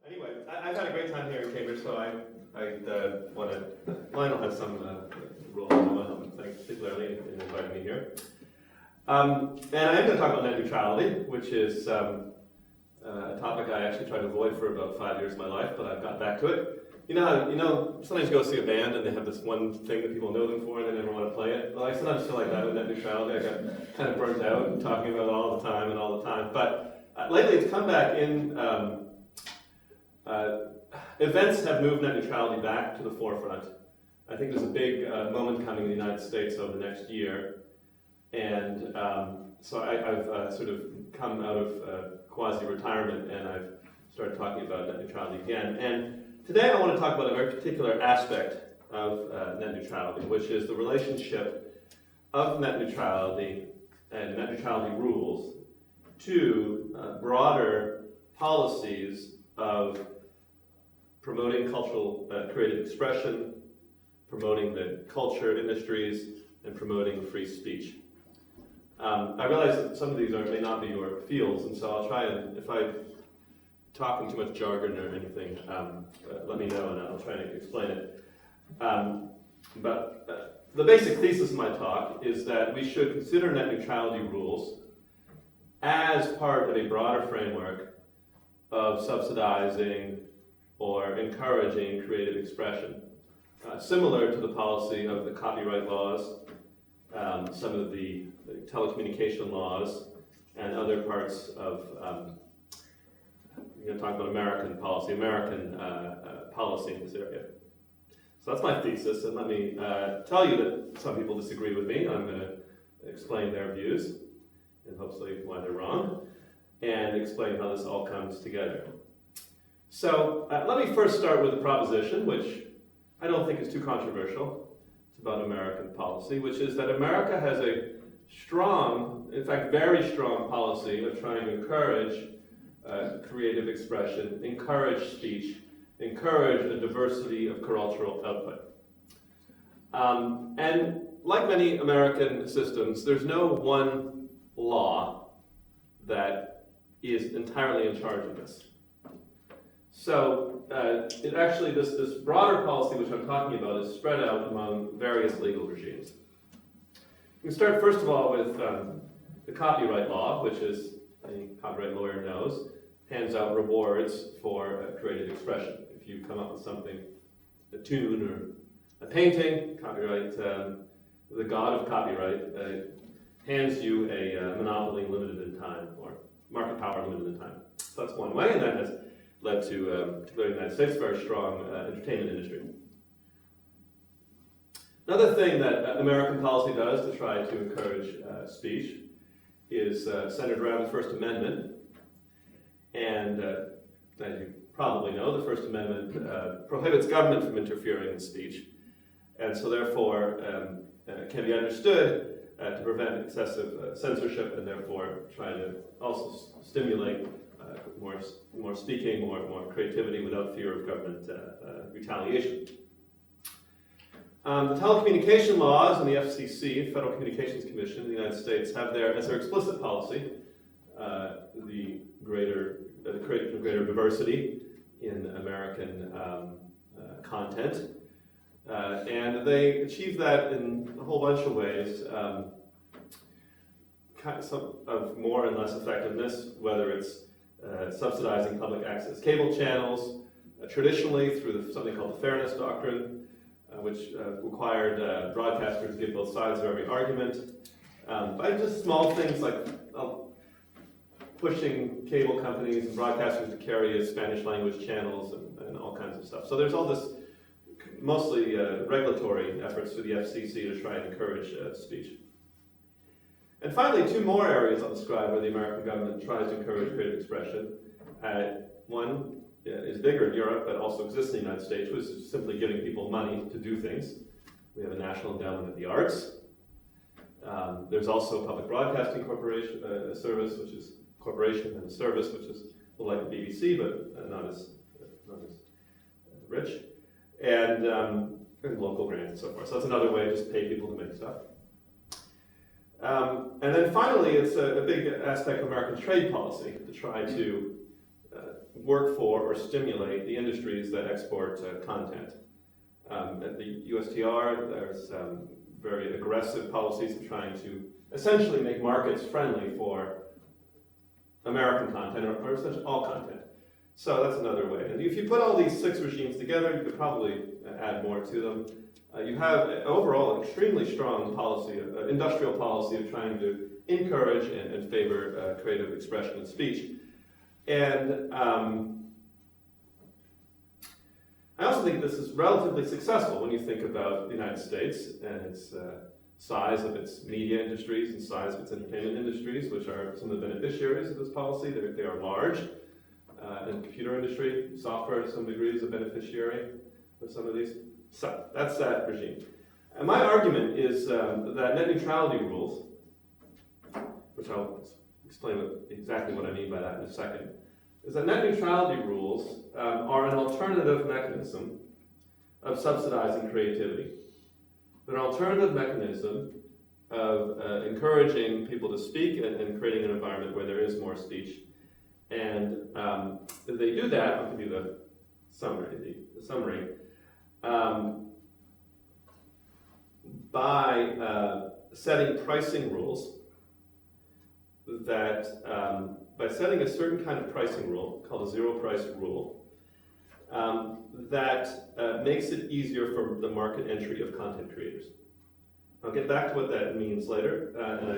Anyway, I've had a great time here in Cambridge, so I want to. Lionel has some role in my help. Thanks particularly in inviting me here. And I am going to talk about net neutrality, which is a topic I actually tried to avoid for about 5 years of my life, but I've got back to it. You know, sometimes you go see a band and they have this one thing that people know them for and they never want to play it. Well, I sometimes feel like that with net neutrality. I got kind of burnt out talking about it all the time. But lately it's come back in. Events have moved net neutrality back to the forefront. I think there's a big moment coming in the United States over the next year. And so I've sort of come out of quasi-retirement and I've started talking about net neutrality again. And today I want to talk about a very particular aspect of net neutrality, which is the relationship of net neutrality and net neutrality rules to broader policies of promoting cultural creative expression, promoting the culture industries, and promoting free speech. I realize that some of these may not be your fields, and so I'll try and, if I talk in too much jargon or anything, let me know and I'll try and explain it. But the basic thesis of my talk is that we should consider net neutrality rules as part of a broader framework of subsidizing or encouraging creative expression, similar to the policy of the copyright laws, some of the telecommunication laws, and other parts of, I'm going to talk about American policy in this area. So that's my thesis, and let me tell you that some people disagree with me. I'm going to explain their views, and hopefully why they're wrong, and explain how this all comes together. So let me first start with a proposition, which I don't think is too controversial. It's about American policy, which is that America has a strong, in fact very strong policy of trying to encourage creative expression, encourage speech, encourage a diversity of cultural output. And like many American systems, there's no one law that is entirely in charge of this. So it actually, this broader policy which I'm talking about is spread out among various legal regimes. We can start first of all with the copyright law, which is, any copyright lawyer knows, hands out rewards for creative expression. If you come up with something, a tune or a painting, copyright, the god of copyright hands you a monopoly limited in time, or market power limited in time. So that's one way, and that has led to, particularly in the United States, a very strong entertainment industry. Another thing that American policy does to try to encourage speech is centered around the First Amendment. And as you probably know, the First Amendment prohibits government from interfering in speech. And so therefore can be understood to prevent excessive censorship and therefore try to also stimulate more speaking, more creativity without fear of government retaliation. The telecommunication laws and the FCC, Federal Communications Commission in the United States, have as their explicit policy the creation of greater diversity in American content. And they achieve that in a whole bunch of ways, some of more and less effectiveness, whether it's subsidizing public access cable channels, traditionally through something called the Fairness Doctrine, which required broadcasters to give both sides of every argument, by just small things like pushing cable companies and broadcasters to carry Spanish language channels and all kinds of stuff. So there's all this mostly regulatory efforts through the FCC to try and encourage speech. And finally, two more areas I'll describe where the American government tries to encourage creative expression. One is bigger in Europe, but also exists in the United States, which is simply giving people money to do things. We have a National Endowment of the Arts. There's also a Public Broadcasting Corporation service, which is a corporation, and a service, which is a little like the BBC, but not as rich. And local grants and so forth. So that's another way to just pay people to make stuff. And then finally, it's a big aspect of American trade policy to try to work for or stimulate the industries that export content. At the USTR, there's very aggressive policies of trying to essentially make markets friendly for American content, or essentially all content. So that's another way. And if you put all these 6 regimes together, you could probably add more to them. You have overall extremely strong policy, industrial policy of trying to encourage and favor creative expression and speech. And I also think this is relatively successful when you think about the United States and its size of its media industries and size of its entertainment industries, which are some of the beneficiaries of this policy. They are large. In the computer industry, software to some degree is a beneficiary of some of these. So that's that regime. And my argument is that net neutrality rules, which I'll explain exactly what I mean by that in a second, is that net neutrality rules are an alternative mechanism of subsidizing creativity. They're an alternative mechanism of encouraging people to speak and creating an environment where there is more speech. And if they do that, I'll give you the summary. By setting pricing rules that, by setting a certain kind of pricing rule, called a zero price rule, that makes it easier for the market entry of content creators. I'll get back to what that means later, and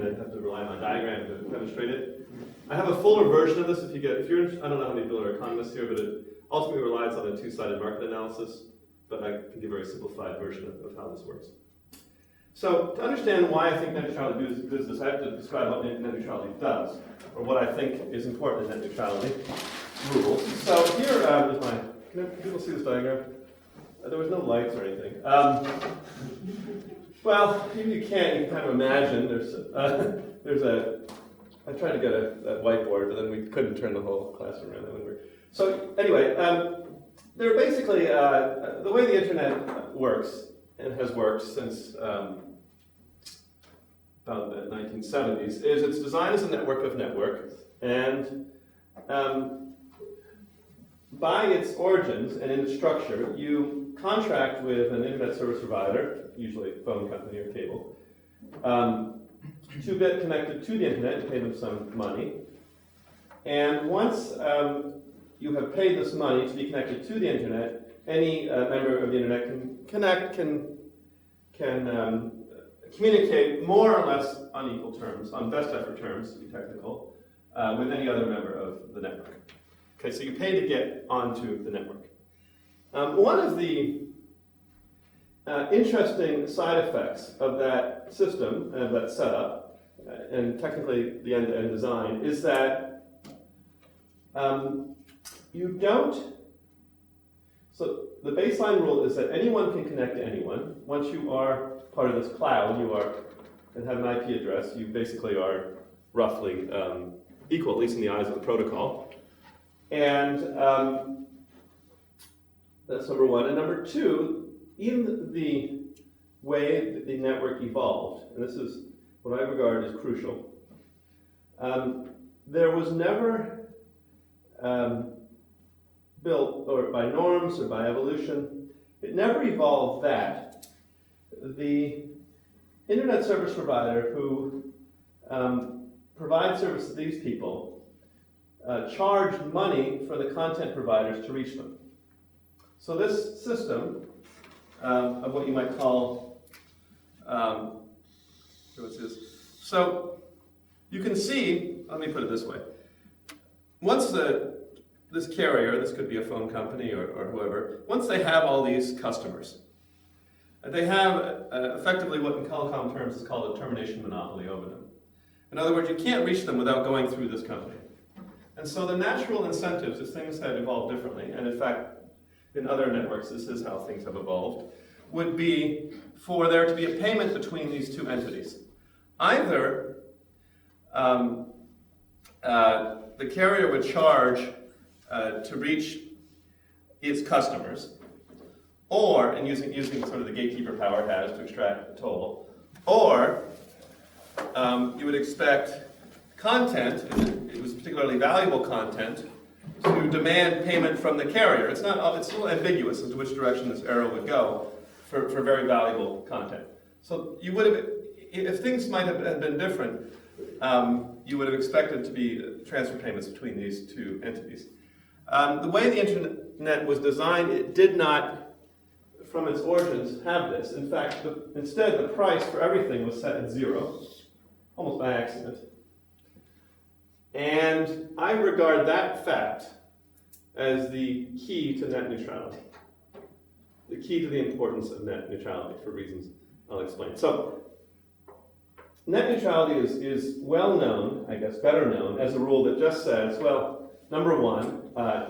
I have to rely on my diagram to demonstrate it. I have a fuller version of this if you're I don't know how many people are economists here, but it ultimately relies on a two-sided market analysis, but I can give a very simplified version of how this works. So to understand why I think net neutrality does this, I have to describe what net neutrality does, or what I think is important in net neutrality rules. So here is my, can people see this diagram? There was no lights or anything. Well, if you can't, you can kind of imagine I tried to get a whiteboard, but then we couldn't turn the whole classroom around. That would work. So anyway, they're basically, the way the internet works, and has worked since about the 1970s, is it's designed as a network of networks, and by its origins and in its structure, you contract with an internet service provider, usually a phone company or cable, to get connected to the internet and pay them some money. And once you have paid this money to be connected to the internet, any member of the internet can communicate more or less on equal terms, on best effort terms, to be technical, with any other member of the network. Okay, so you pay to get onto the network. One of the interesting side effects of that system, that setup, and technically the end-to-end design, is that you don't, so the baseline rule is that anyone can connect to anyone. Once you are part of this cloud, and have an IP address, you basically are roughly equal, at least in the eyes of the protocol. And that's number one. And number two, in the way that the network evolved, and this is what I regard as crucial, there was never built, or by norms or by evolution, it never evolved that the internet service provider who provides service to these people charge money for the content providers to reach them. So this system of what you might call, so you can see, let me put it this way. Once this carrier, this could be a phone company or whoever, once they have all these customers, they have effectively what in telecom terms is called a termination monopoly over them. In other words, you can't reach them without going through this company. And so the natural incentives, as things have evolved differently, and in fact, in other networks, this is how things have evolved, would be for there to be a payment between these two entities. Either the carrier would charge to reach its customers, or, and using sort of the gatekeeper power it has to extract the toll, or you would expect content, if it was particularly valuable content, to demand payment from the carrier. It's a little ambiguous as to which direction this arrow would go for very valuable content. So you would have, if things might have been different, you would have expected to be transfer payments between these two entities. The way the internet was designed, it did not, from its origins, have this. In fact, instead, the price for everything was set at 0, almost by accident. And I regard that fact as the key to net neutrality, the key to the importance of net neutrality for reasons I'll explain. So, net neutrality is well known, I guess better known, as a rule that just says, well, number one,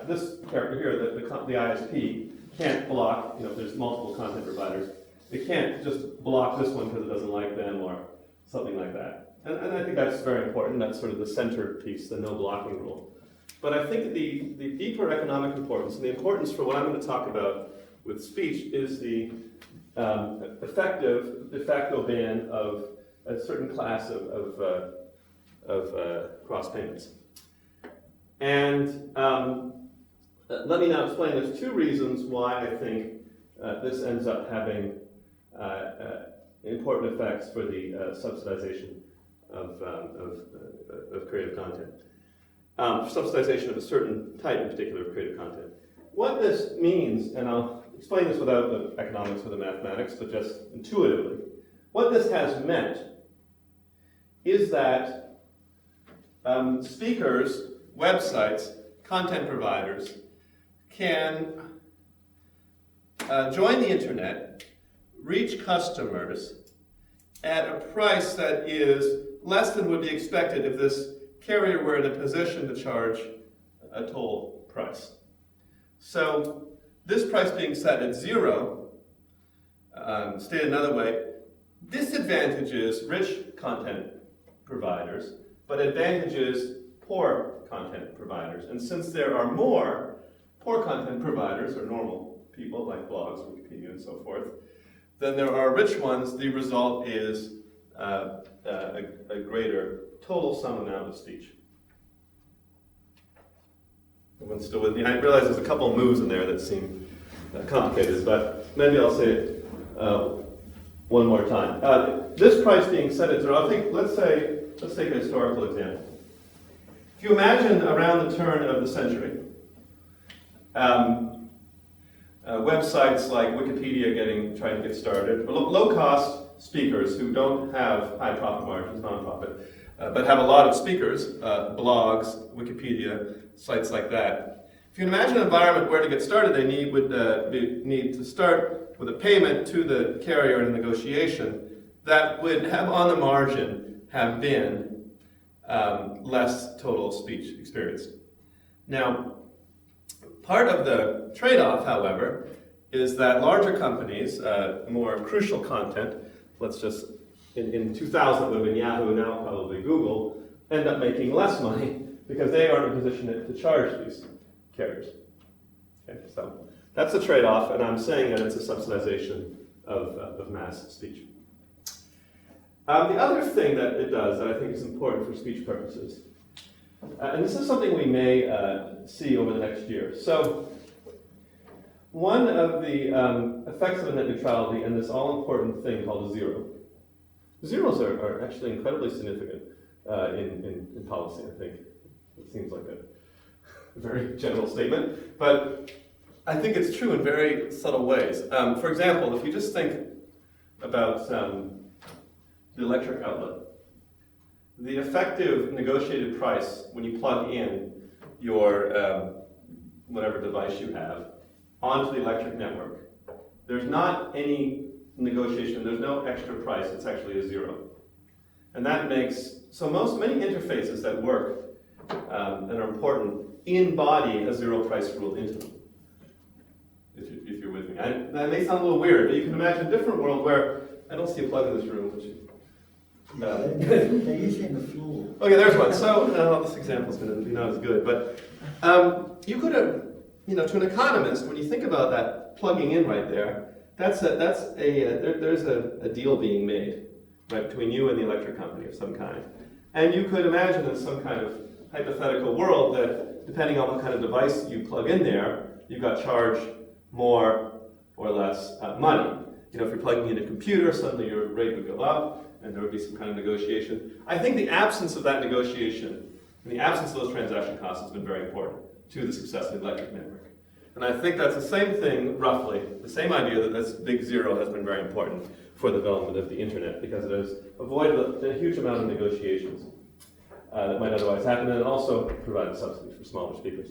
this character here, the ISP, can't block, if there's multiple content providers, it can't just block this one because it doesn't like them or something like that. And I think that's very important. That's sort of the centerpiece, the no blocking rule. But I think the deeper economic importance, and the importance for what I'm going to talk about with speech, is the effective de facto ban of a certain class of cross payments. And let me now explain. There's two reasons why I think this ends up having important effects for the subsidization of creative content. Subsidization of a certain type in particular of creative content. What this means, and I'll explain this without the economics or the mathematics, but just intuitively, what this has meant is that speakers, websites, content providers can join the internet, reach customers at a price that is less than would be expected if this carrier were in a position to charge a toll price. So this price being set at 0, stated another way, disadvantages rich content providers, but advantages poor content providers. And since there are more poor content providers, or normal people like blogs, Wikipedia, and so forth, than there are rich ones, the result is a greater total sum amount of speech. Everyone's still with me? I realize there's a couple of moves in there that seem complicated, but maybe I'll say it one more time. This price being set at 0, I think, let's take a historical example. If you imagine around the turn of the century, websites like Wikipedia trying to get started, low-cost speakers who don't have high profit margins, non-profit, but have a lot of speakers, blogs, Wikipedia, sites like that. If you can imagine an environment where to get started, they need to start with a payment to the carrier in a negotiation that would have on the margin have been less total speech experienced. Now, part of the trade-off, however, is that larger companies, more crucial content, let's just, in 2000 it would have been Yahoo, now probably Google, end up making less money because they are in a position to charge these carriers. Okay, so that's the trade-off, and I'm saying that it's a subsidization of mass speech. The other thing that it does that I think is important for speech purposes, and this is something we may see over the next year. So one of the effects of net neutrality and this all-important thing called a zero. Zeros are actually incredibly significant in policy, I think. It seems like a very general statement, but I think it's true in very subtle ways. For example, if you just think about the electric outlet, the effective negotiated price when you plug in your whatever device you have onto the electric network, there's not any negotiation, there's no extra price, it's actually a zero. And that makes, so many interfaces that work and are important embody a zero price rule into them, if you're with me. That may sound a little weird, but you can imagine a different world where, I don't see a plug in this room, which they're using the floor. Okay, there's one. So, this example's going to be not as good, but you could have, to an economist, when you think about that plugging in right there, there's a deal being made, right, between you and the electric company of some kind. And you could imagine that some kind of hypothetical world that depending on what kind of device you plug in there, you've got charged more or less money. You know, if you're plugging in a computer, suddenly your rate would go up, and there would be some kind of negotiation. I think the absence of that negotiation, and the absence of those transaction costs has been very important to the success of the electric network. And I think that's the same thing, roughly, the same idea that this big zero has been very important for the development of the internet, because it has avoided a huge amount of negotiations that might otherwise happen, and it also provided subsidies for smaller speakers.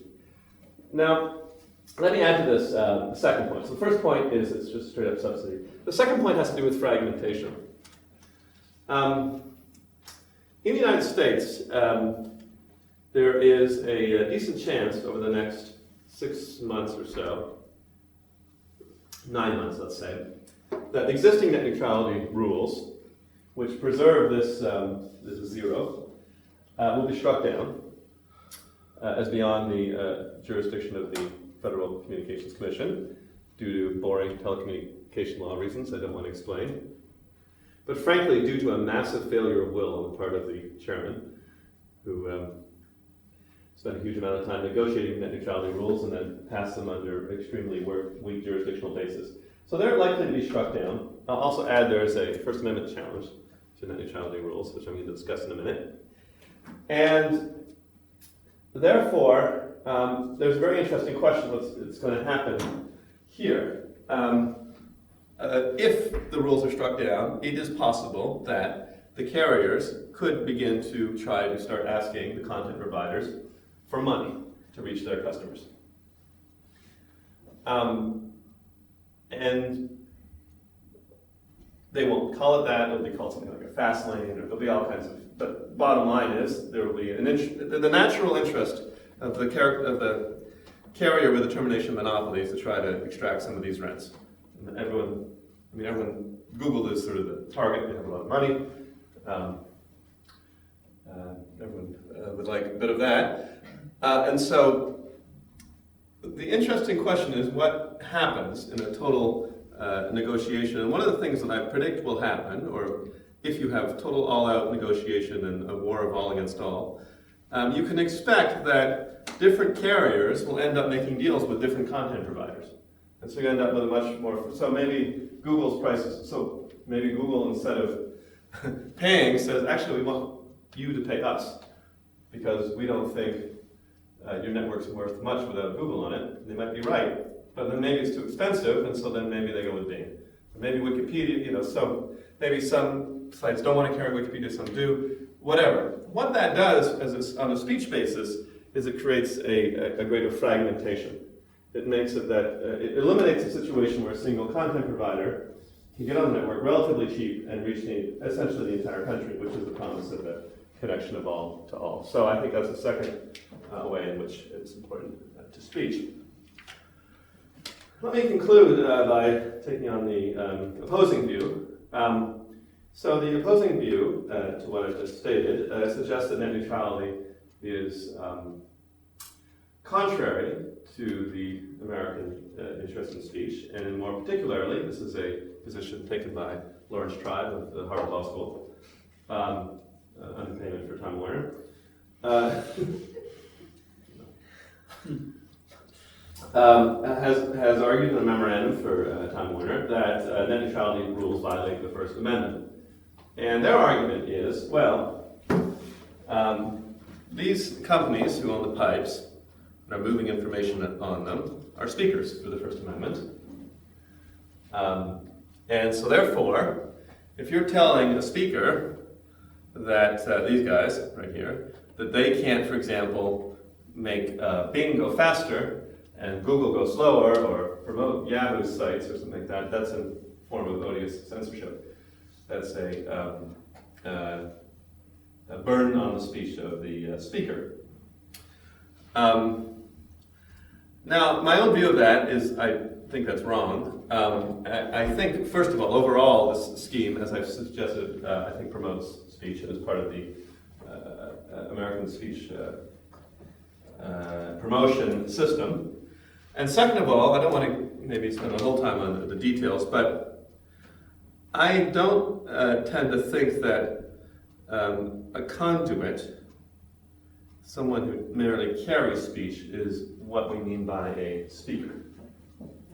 Now, let me add to this the second point. So the first point is it's just straight up subsidy. The second point has to do with fragmentation. In the United States, there is a decent chance over the next 6 months or so, 9 months let's say, that existing net neutrality rules, which preserve this zero, will be struck down as beyond the jurisdiction of the Federal Communications Commission due to boring telecommunication law reasons I don't want to explain. But frankly, due to a massive failure of will on the part of the chairman, who spent a huge amount of time negotiating net neutrality rules and then passed them under extremely weak jurisdictional basis. So they're likely to be struck down. I'll also add there's a First Amendment challenge to net neutrality rules, which I'm going to discuss in a minute. And therefore, there's a very interesting question what's going to happen here. If the rules are struck down, it is possible that the carriers could begin to try to start asking the content providers for money to reach their customers. And they won't call it that, it'll be called something like a fast lane, or there'll be all kinds of, but bottom line is, there will be the natural interest of the carrier with a termination monopoly is to try to extract some of these rents. And everyone, Google is sort of the target, they have a lot of money. Everyone would like a bit of that. And so the interesting question is what happens in a total negotiation. And one of the things that I predict will happen, or if you have total all-out negotiation and a war of all against all, you can expect that different carriers will end up making deals with different content providers. And so you end up with a much more, so maybe Google's prices, so maybe Google instead of paying says, actually we want you to pay us because we don't think your network's worth much without Google on it. They might be right, but then maybe it's too expensive, and so then maybe they go with Bing. Or maybe Wikipedia, so maybe some sites don't want to carry Wikipedia, some do, whatever. What that does, as it's on a speech basis, is it creates a greater fragmentation. It makes it that, it eliminates a situation where a single content provider can get on the network relatively cheap and reach essentially the entire country, which is the promise of the connection of all to all. So I think that's the second way in which it's important to speech. Let me conclude by taking on the opposing view. So the opposing view to what I just stated suggests that net neutrality is contrary to the American interest in speech, and more particularly, this is a position taken by Lawrence Tribe of the Harvard Law School, under payment for Time Warner. Has argued in a memorandum for Time Warner that net neutrality rules violate the First Amendment. And their argument is, well, these companies who own the pipes and are moving information on them are speakers for the First Amendment. And so therefore, if you're telling a speaker that these guys right here, that they can't, for example, make Bing go faster and Google go slower or promote Yahoo sites or something like that, that's a form of odious censorship. That's a burden on the speech of the speaker. Now, my own view of that is I think that's wrong. I think, first of all, overall, this scheme, as I've suggested, I think promotes speech and is part of the American speech promotion system. And second of all, I don't want to maybe spend the whole time on the details, but I don't tend to think that a conduit someone who merely carries speech is what we mean by a speaker.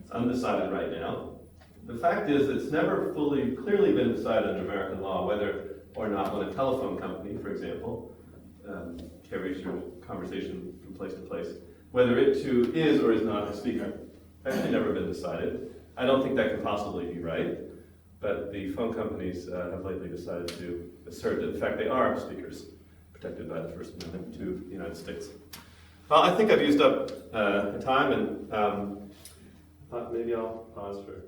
It's undecided right now. The fact is, it's never fully, clearly been decided in American law whether or not when a telephone company, for example, carries your conversation from place to place, whether it too is or is not a speaker. Actually never been decided. I don't think that can possibly be right, but the phone companies have lately decided to assert that in fact they are speakers, protected by the First Amendment to the United States. Well, I think I've used up time, and Thought maybe I'll pause for